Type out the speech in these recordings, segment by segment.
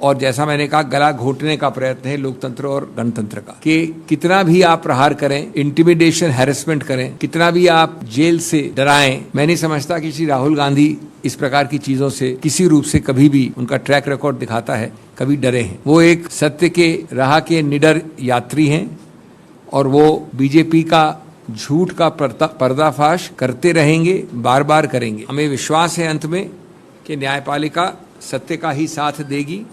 और जैसा मैंने कहा गला घोटने का प्रयत्न है लोकतंत्र और गणतंत्र का, कि कितना भी आप प्रहार करें, इंटिमिडेशन, हैरेसमेंट करें, कितना भी आप जेल से डराएं, मैं नहीं समझता कि श्री राहुल गांधी इस प्रकार की चीजों से किसी रूप से कभी भी, उनका ट्रैक रिकॉर्ड दिखाता है, कभी डरे हैं। वो एक सत्य के राह के निडर यात्री हैं और वो बीजेपी का झूठ का पर्दाफाश करते रहेंगे, बार बार करेंगे। हमें विश्वास है अंत में कि न्यायपालिका सत्य का ही साथ देगी,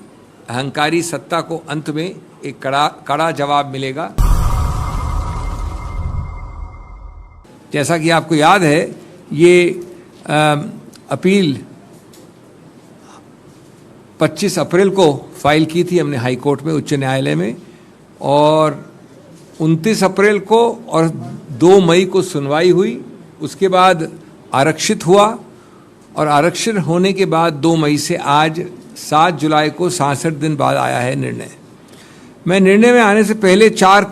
अहंकारी सत्ता को अंत में एक कड़ा जवाब मिलेगा। जैसा कि आपको याद है, ये अपील 25 अप्रैल को फाइल की थी हमने हाई कोर्ट में, उच्च न्यायालय में, और 29 अप्रैल को और 2 मई को सुनवाई हुई। उसके बाद आरक्षित हुआ और आरक्षण होने के बाद 2 मई से आज 7 जुलाई को 66 दिन बाद आया है निर्णय। मैं निर्णय में आने से पहले 4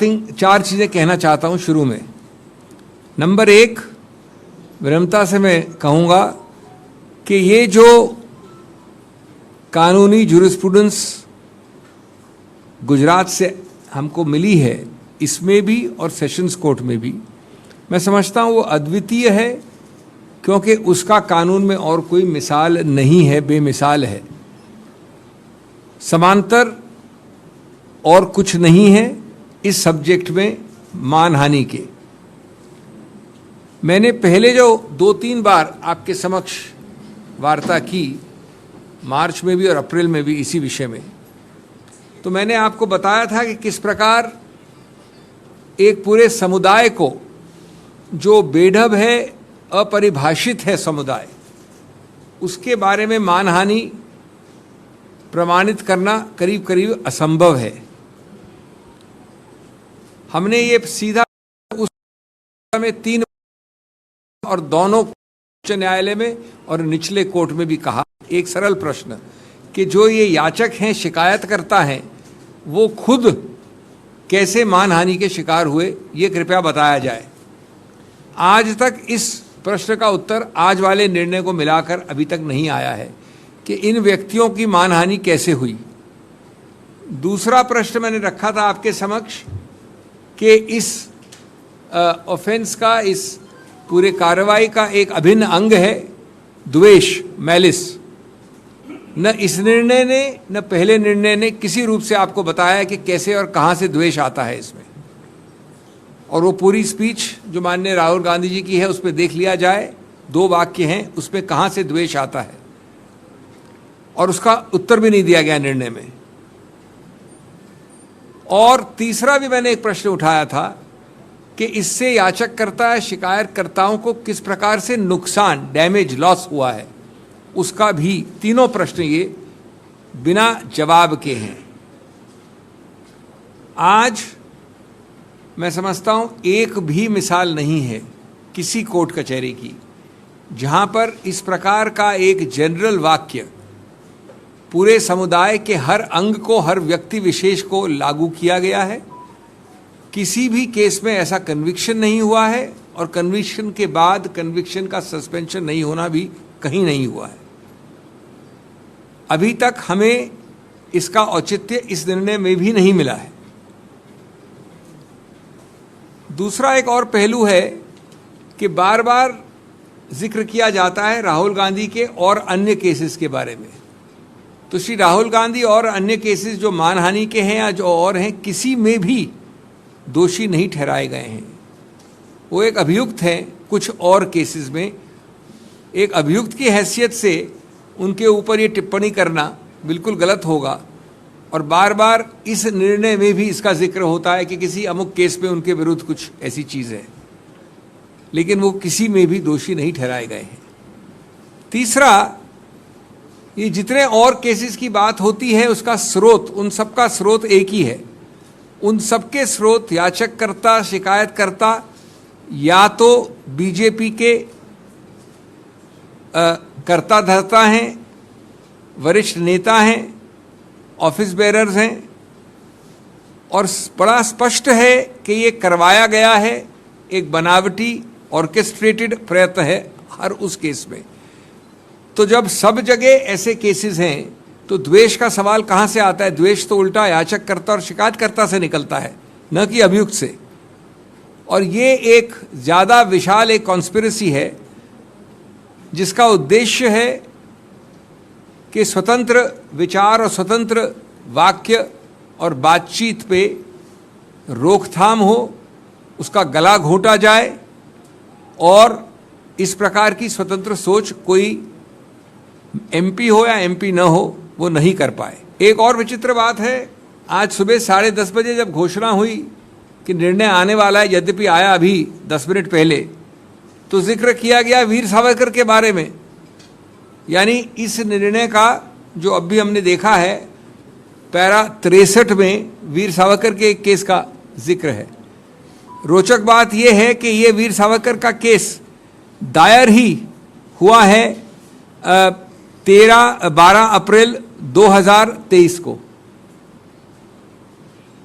चीज़ें कहना चाहता हूं शुरू में। नंबर 1, विनम्रता से मैं कहूँगा कि ये जो कानूनी जुरिस्प्रूडेंस गुजरात से हमको मिली है, इसमें भी और सेशंस कोर्ट में भी, मैं समझता हूँ वो अद्वितीय है, क्योंकि उसका कानून में और कोई मिसाल नहीं है, बेमिसाल है। समांतर और कुछ नहीं है इस सब्जेक्ट में मानहानि के। मैंने पहले जो 2-3 बार आपके समक्ष वार्ता की, मार्च में भी और अप्रैल में भी इसी विषय में, तो मैंने आपको बताया था कि किस प्रकार एक पूरे समुदाय को, जो बेढब है, अपरिभाषित है समुदाय, उसके बारे में मानहानि प्रमाणित करना करीब करीब असंभव है। हमने ये सीधा उस में 3 और दोनों उच्च न्यायालय में और निचले कोर्ट में भी कहा, एक सरल प्रश्न कि जो ये याचक हैं, शिकायतकर्ता हैं, वो खुद कैसे मानहानि के शिकार हुए, ये कृपया बताया जाए। आज तक इस प्रश्न का उत्तर आज वाले निर्णय को मिलाकर अभी तक नहीं आया है कि इन व्यक्तियों की मानहानि कैसे हुई। दूसरा प्रश्न मैंने रखा था आपके समक्ष कि इस ऑफेंस का, इस पूरे कार्रवाई का एक अभिन्न अंग है द्वेष, मैलिस। न इस निर्णय ने न पहले निर्णय ने किसी रूप से आपको बताया कि कैसे और कहां से द्वेष आता है इसमें। और वो पूरी स्पीच जो माननीय राहुल गांधी जी की है, उस पर देख लिया जाए, 2 वाक्य हैं, उसमें कहां से द्वेष आता है, और उसका उत्तर भी नहीं दिया गया निर्णय में। और तीसरा भी मैंने एक प्रश्न उठाया था कि इससे याचककर्ता, शिकायतकर्ताओं को किस प्रकार से नुकसान, डैमेज, लॉस हुआ है, उसका भी। तीनों प्रश्न ये बिना जवाब के हैं। आज मैं समझता हूं एक भी मिसाल नहीं है किसी कोर्ट कचहरी की जहां पर इस प्रकार का एक जनरल वाक्य पूरे समुदाय के हर अंग को, हर व्यक्ति विशेष को लागू किया गया है। किसी भी केस में ऐसा कन्विक्शन नहीं हुआ है, और कन्विक्शन के बाद कन्विक्शन का सस्पेंशन नहीं होना भी कहीं नहीं हुआ है। अभी तक हमें इसका औचित्य इस निर्णय में भी नहीं मिला है। दूसरा एक और पहलू है कि बार बार जिक्र किया जाता है राहुल गांधी के और अन्य केसेस के बारे में। तो श्री राहुल गांधी और अन्य केसेस जो मानहानि के हैं या जो और हैं, किसी में भी दोषी नहीं ठहराए गए हैं। वो एक अभियुक्त हैं कुछ और केसेस में। एक अभियुक्त की हैसियत से उनके ऊपर ये टिप्पणी करना बिल्कुल गलत होगा। और बार बार इस निर्णय में भी इसका जिक्र होता है कि किसी अमुक केस में उनके विरुद्ध कुछ ऐसी चीज़ है, लेकिन वो किसी में भी दोषी नहीं ठहराए गए हैं। तीसरा, ये जितने और केसेस की बात होती है, उसका स्रोत, उन सबका स्रोत एक ही है। उन सबके स्रोत याचककर्ता, शिकायतकर्ता या तो बीजेपी के कर्ता धर्ता हैं, वरिष्ठ नेता हैं, ऑफिस बेरर्स हैं, और बड़ा स्पष्ट है कि ये करवाया गया है, एक बनावटी ऑर्केस्ट्रेटेड प्रयत्न है हर उस केस में। तो जब सब जगह ऐसे केसेस हैं तो द्वेष का सवाल कहां से आता है? द्वेष तो उल्टा याचककर्ता और शिकायतकर्ता से निकलता है, न कि अभियुक्त से। और ये एक ज्यादा विशाल एक कॉन्स्पिरेसी है जिसका उद्देश्य है कि स्वतंत्र विचार और स्वतंत्र वाक्य और बातचीत पे रोकथाम हो, उसका गला घोंटा जाए और इस प्रकार की स्वतंत्र सोच कोई एमपी हो या एमपी न हो वो नहीं कर पाए। एक और विचित्र बात है, आज सुबह 10:30 बजे जब घोषणा हुई कि निर्णय आने वाला है, यद्यपि आया अभी 10 मिनट पहले, तो जिक्र किया गया वीर सावरकर के बारे में। यानी इस निर्णय का जो अभी हमने देखा है, पैरा 63 में वीर सावरकर के एक केस का जिक्र है। रोचक बात यह है कि यह वीर सावरकर का केस दायर ही हुआ है 12 अप्रैल 2023 को,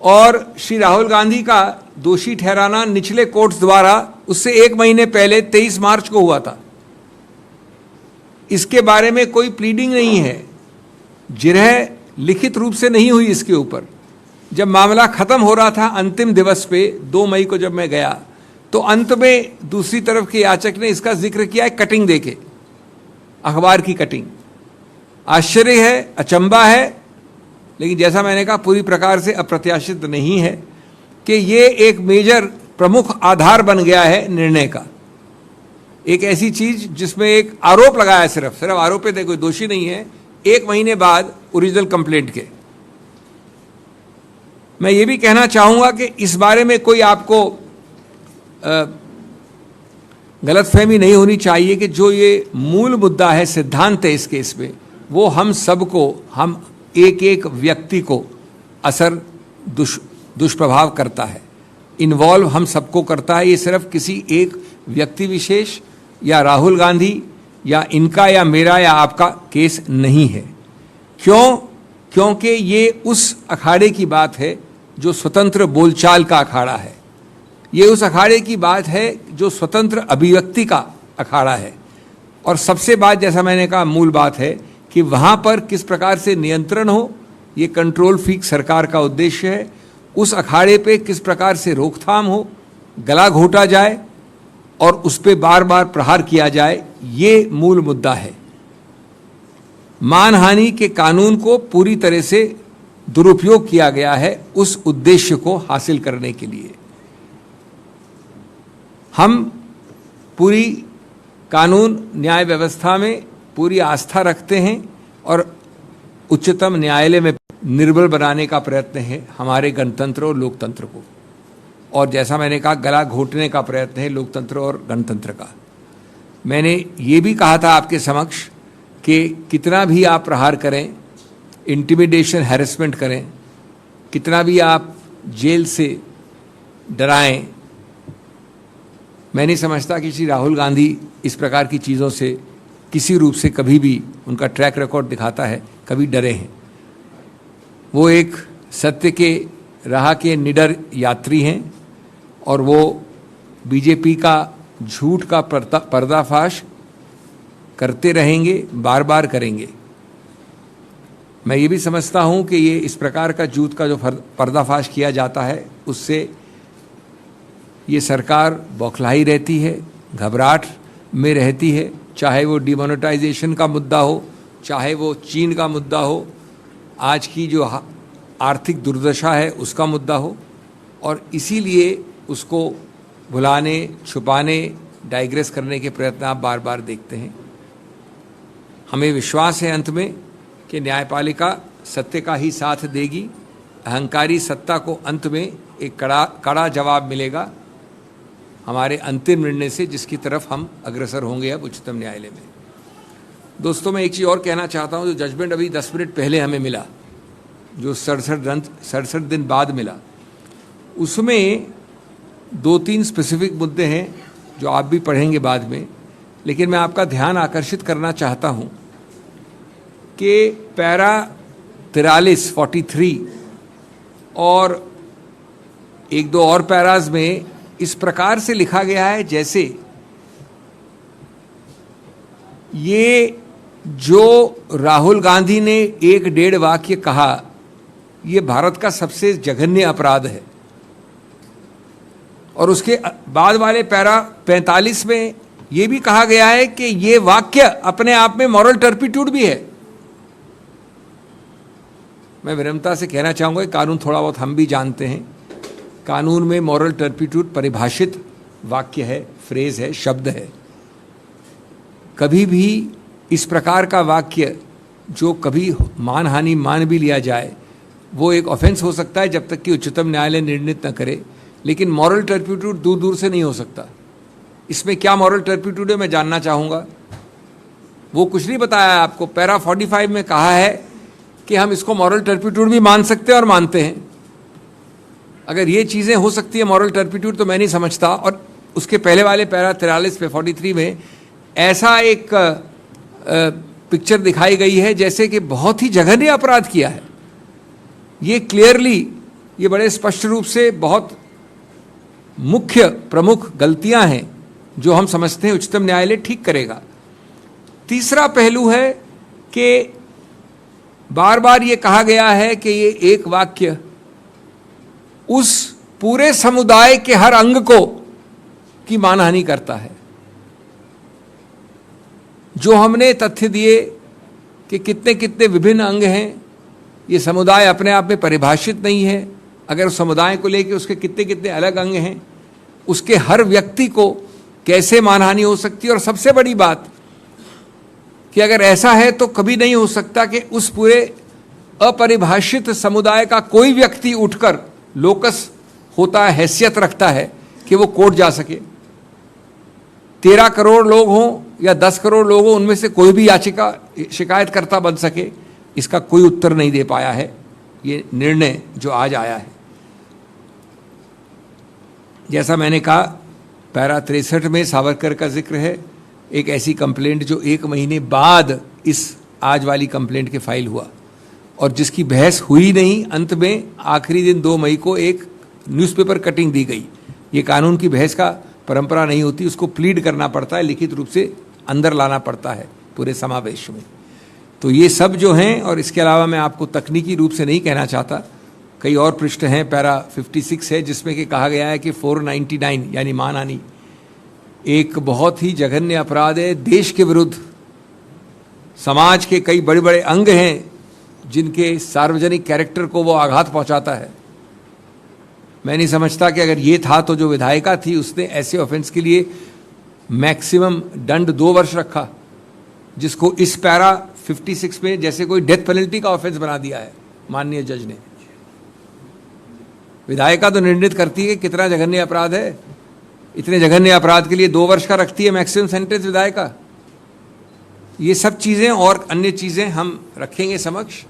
और श्री राहुल गांधी का दोषी ठहराना निचले कोर्ट्स द्वारा उससे 1 महीने पहले 23 मार्च को हुआ था। इसके बारे में कोई प्लीडिंग नहीं है, जिरह लिखित रूप से नहीं हुई इसके ऊपर। जब मामला खत्म हो रहा था अंतिम दिवस पे 2 मई को जब मैं गया, तो अंत में दूसरी तरफ के याचक ने इसका जिक्र किया है कटिंग देके, अखबार की कटिंग। आश्चर्य है, अचंबा है, लेकिन जैसा मैंने कहा पूरी प्रकार से अप्रत्याशित नहीं है कि ये एक मेजर प्रमुख आधार बन गया है निर्णय का। एक ऐसी चीज जिसमें एक आरोप लगाया, सिर्फ आरोप है, कोई दोषी नहीं है, 1 महीने बाद ओरिजिनल कंप्लेंट के। मैं ये भी कहना चाहूंगा कि इस बारे में कोई आपको गलतफहमी नहीं होनी चाहिए कि जो ये मूल मुद्दा है, सिद्धांत है इस केस में, वो हम सबको, हम एक एक व्यक्ति को असर दुष्प्रभाव करता है, इन्वॉल्व हम सबको करता है। ये सिर्फ किसी एक व्यक्ति विशेष या राहुल गांधी या इनका या मेरा या आपका केस नहीं है। क्यों? क्योंकि ये उस अखाड़े की बात है जो स्वतंत्र बोलचाल का अखाड़ा है। ये उस अखाड़े की बात है जो स्वतंत्र अभिव्यक्ति का अखाड़ा है। और सबसे बात, जैसा मैंने कहा, मूल बात है कि वहां पर किस प्रकार से नियंत्रण हो, ये कंट्रोल फ्रीक सरकार का उद्देश्य है। उस अखाड़े पे किस प्रकार से रोकथाम हो, गला घोंटा जाए और उस पे बार बार प्रहार किया जाए, ये मूल मुद्दा है। मानहानि के कानून को पूरी तरह से दुरुपयोग किया गया है उस उद्देश्य को हासिल करने के लिए। हम पूरी कानून न्याय व्यवस्था में पूरी आस्था रखते हैं और उच्चतम न्यायालय में निर्बल बनाने का प्रयत्न है हमारे गणतंत्र और लोकतंत्र को। और जैसा मैंने कहा, गला घोटने का प्रयत्न है लोकतंत्र और गणतंत्र का। मैंने ये भी कहा था आपके समक्ष कि कितना भी आप प्रहार करें, इंटिमिडेशन, हैरेसमेंट करें, कितना भी आप जेल से डराएं, मैं नहीं समझता कि श्री राहुल गांधी इस प्रकार की चीज़ों से किसी रूप से कभी भी, उनका ट्रैक रिकॉर्ड दिखाता है, कभी डरे हैं। वो एक सत्य के राह के निडर यात्री हैं और वो बीजेपी का झूठ का पर्दाफाश करते रहेंगे, बार बार करेंगे। मैं ये भी समझता हूँ कि ये इस प्रकार का झूठ का जो पर्दाफाश किया जाता है, उससे ये सरकार बौखलाई रहती है, घबराहट में रहती है, चाहे वो डिमोनेटाइजेशन का मुद्दा हो, चाहे वो चीन का मुद्दा हो, आज की जो आर्थिक दुर्दशा है उसका मुद्दा हो, और इसीलिए उसको भुलाने, छुपाने, डाइग्रेस करने के प्रयत्न आप बार बार देखते हैं। हमें विश्वास है अंत में कि न्यायपालिका सत्य का ही साथ देगी। अहंकारी सत्ता को अंत में एक कड़ा जवाब मिलेगा हमारे अंतिम निर्णय से, जिसकी तरफ हम अग्रसर होंगे अब उच्चतम न्यायालय में। दोस्तों, मैं एक चीज़ और कहना चाहता हूं। जो जजमेंट अभी 10 मिनट पहले हमें मिला, जो 67 दिन बाद मिला, उसमें 2-3 स्पेसिफिक मुद्दे हैं जो आप भी पढ़ेंगे बाद में, लेकिन मैं आपका ध्यान आकर्षित करना चाहता हूं कि पैरा 43 और 1-2 और पैराज में इस प्रकार से लिखा गया है जैसे ये जो राहुल गांधी ने 1-1.5 वाक्य कहा, ये भारत का सबसे जघन्य अपराध है। और उसके बाद वाले पैरा 45 में यह भी कहा गया है कि ये वाक्य अपने आप में मॉरल टर्पिट्यूड भी है। मैं विनम्रता से कहना चाहूंगा, कानून थोड़ा बहुत हम भी जानते हैं। कानून में मॉरल टर्पिट्यूड परिभाषित वाक्य है, फ्रेज है, शब्द है। कभी भी इस प्रकार का वाक्य जो कभी मानहानि मान भी लिया जाए, वो एक ऑफेंस हो सकता है जब तक कि उच्चतम न्यायालय निर्णित न करे, लेकिन मॉरल टर्पिट्यूड दूर दूर से नहीं हो सकता। इसमें क्या मॉरल टर्पिट्यूड है मैं जानना चाहूँगा। वो कुछ नहीं बताया आपको। पैरा 45 में कहा है कि हम इसको मॉरल टर्पिट्यूड भी मान सकते हैं और मानते हैं। अगर ये चीज़ें हो सकती है मॉरल टर्पिट्यूड, तो मैं नहीं समझता। और उसके पहले वाले पैरा 43 पे 43 में ऐसा एक पिक्चर दिखाई गई है जैसे कि बहुत ही जघन्य अपराध किया है। ये क्लियरली, ये बड़े स्पष्ट रूप से बहुत मुख्य प्रमुख गलतियां हैं जो हम समझते हैं उच्चतम न्यायालय ठीक करेगा। तीसरा पहलू है कि बार बार ये कहा गया है कि ये एक वाक्य उस पूरे समुदाय के हर अंग को की मानहानि करता है। जो हमने तथ्य दिए कि कितने कितने विभिन्न अंग हैं, ये समुदाय अपने आप में परिभाषित नहीं है। अगर उस समुदाय को लेकर उसके कितने कितने अलग अंग हैं, उसके हर व्यक्ति को कैसे मानहानि हो सकती है। और सबसे बड़ी बात कि अगर ऐसा है तो कभी नहीं हो सकता कि उस पूरे अपरिभाषित समुदाय का कोई व्यक्ति उठकर लोकस होता है, हैसियत रखता है कि वो कोर्ट जा सके। 13 करोड़ लोग हों या 10 करोड़ लोग हों, उनमें से कोई भी याचिका शिकायतकर्ता बन सके, इसका कोई उत्तर नहीं दे पाया है ये निर्णय जो आज आया है। जैसा मैंने कहा, पैरा 63 में सावरकर का जिक्र है, एक ऐसी कंप्लेंट जो 1 महीने बाद इस आज वाली कंप्लेंट के फाइल हुआ और जिसकी बहस हुई नहीं। अंत में आखिरी दिन 2 मई को एक न्यूज़पेपर कटिंग दी गई। ये कानून की बहस का परंपरा नहीं होती, उसको प्लीड करना पड़ता है, लिखित रूप से अंदर लाना पड़ता है पूरे समावेश में। तो ये सब जो हैं, और इसके अलावा मैं आपको तकनीकी रूप से नहीं कहना चाहता, कई और पृष्ठ हैं। पैरा 56 है जिसमें कि कहा गया है कि 499 यानी मानहानि एक बहुत ही जघन्य अपराध है देश के विरुद्ध। समाज के कई बड़े बड़े अंग हैं जिनके सार्वजनिक कैरेक्टर को वो आघात पहुंचाता है। मैं नहीं समझता कि अगर ये था तो जो विधायिका थी उसने ऐसे ऑफेंस के लिए मैक्सिमम दंड 2 वर्ष रखा, जिसको इस पैरा 56 में जैसे कोई डेथ पेनल्टी का ऑफेंस बना दिया है माननीय जज ने। विधायिका तो निर्णित करती है कितना जघन्य अपराध है। इतने जघन्य अपराध के लिए 2 वर्ष का रखती है मैक्सिमम सेंटेंस विधायिका। ये सब चीज़ें और अन्य चीज़ें हम रखेंगे समक्ष।